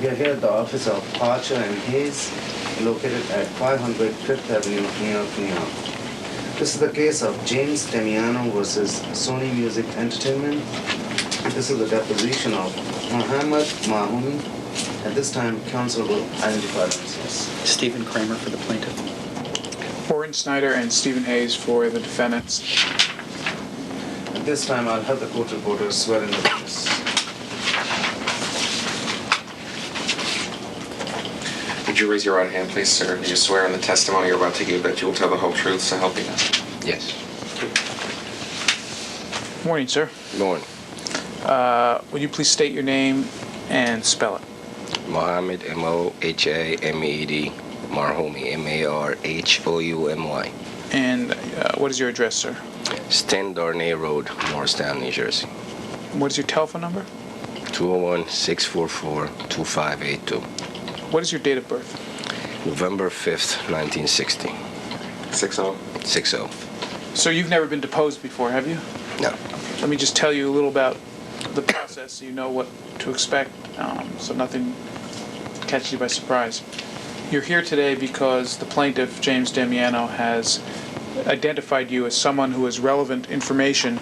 We are here at the office of Archer and Hayes, located at 500 Fifth Avenue, New York, New York. This is the case of James Damiano versus Sony Music Entertainment. This is the deposition of Mo Marhoumy. At this time, counsel will identify themselves. Stephen Kramer for the plaintiff. Warren Snyder and Stephen Hayes for the defendants. At this time, I'll have the court reporter swear in the witness. Would you raise your right hand, please, sir? Do you swear in the testimony you're about to give that you will tell the whole truth, so help you God? Yes. Morning, sir. Good morning. Would you please state your name and spell it? Mohammed, M-O-H-A-M-E-D, Marhoumy, M-A-R-H-O-U-M-Y. And what is your address, sir? 10 Darnay Road, Morristown, New Jersey. What is your telephone number? 201-644-2582. What is your date of birth? November 5th, 1960. 6-0. 60. So you've never been deposed before, have you? No. Let me just tell you a little about the process so you know what to expect, so nothing catches you by surprise. You're here today because the plaintiff, James Damiano, has identified you as someone who has relevant information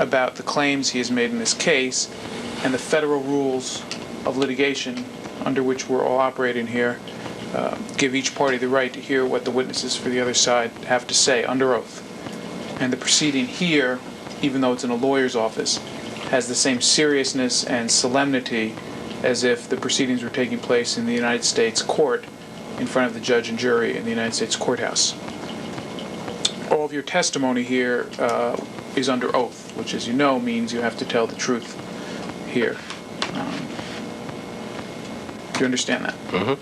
about the claims he has made in this case and the federal rules of litigation under which we're all operating here give each party the right to hear what the witnesses for the other side have to say under oath. And the proceeding here, even though it's in a lawyer's office, has the same seriousness and solemnity as if the proceedings were taking place in the United States court in front of the judge and jury in the United States courthouse. All of your testimony here is under oath, which, as you know, means you have to tell the truth here. Do you understand that? Mm-hmm.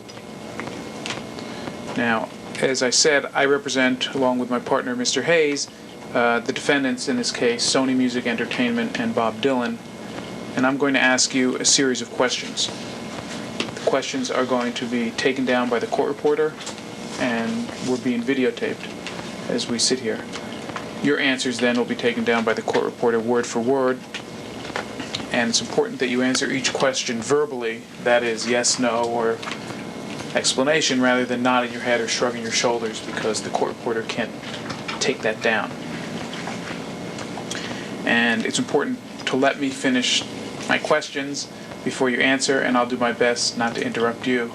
Now, as I said, I represent, along with my partner, Mr. Hayes, the defendants in this case, Sony Music Entertainment and Bob Dylan, and I'm going to ask you a series of questions. The questions are going to be taken down by the court reporter, and we're being videotaped as we sit here. Your answers then will be taken down by the court reporter word for word, and it's important that you answer each question verbally, that is, yes, no, or explanation, rather than nodding your head or shrugging your shoulders, because the court reporter can't take that down. And it's important to let me finish my questions before you answer, and I'll do my best not to interrupt you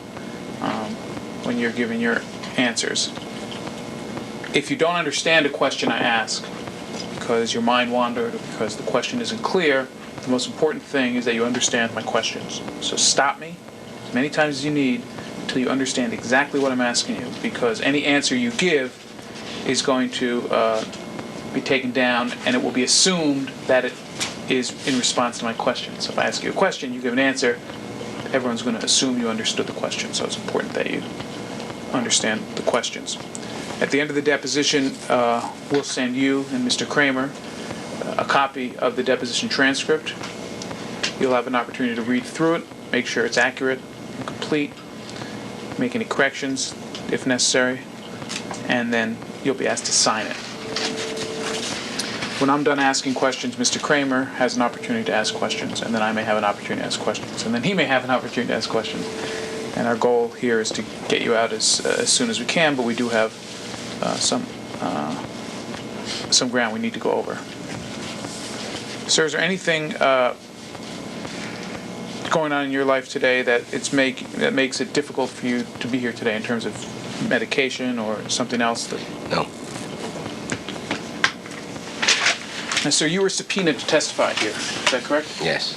when you're giving your answers. If you don't understand a question I ask, because your mind wandered or because the question isn't clear, the most important thing is that you understand my questions. So stop me as many times as you need until you understand exactly what I'm asking you, because any answer you give is going to be taken down, and it will be assumed that it is in response to my question. So if I ask you a question, you give an answer, everyone's going to assume you understood the question. So it's important that you understand the questions. At the end of the deposition, we'll send you and Mr. Kramer a copy of the deposition transcript. You'll have an opportunity to read through it, make sure it's accurate and complete, make any corrections if necessary, and then you'll be asked to sign it. When I'm done asking questions, Mr. Kramer has an opportunity to ask questions, and then I may have an opportunity to ask questions, and then he may have an opportunity to ask questions. And our goal here is to get you out as soon as we can, but we do have some ground we need to go over. Sir, is there anything going on in your life today that makes it difficult for you to be here today in terms of medication or something else? No. Now, sir, you were subpoenaed to testify here. Is that correct? Yes.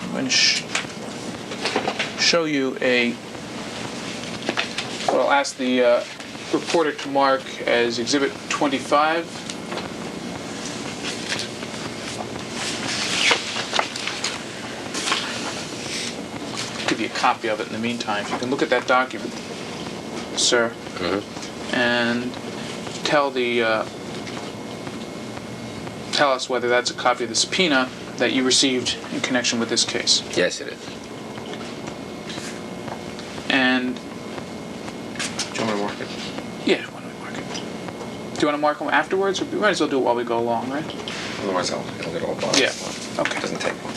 I'm going to show you what I'll ask the reporter to mark as Exhibit 25. I'll give you a copy of it in the meantime. If you can look at that document, sir, and tell us whether that's a copy of the subpoena that you received in connection with this case. Yes, it is. And Do you want me to mark it? yeah, why don't we mark it? Do you want to mark them afterwards, or we might as well do it while we go along, right? Otherwise, it'll get all bogged. Yeah. Okay. It doesn't take long.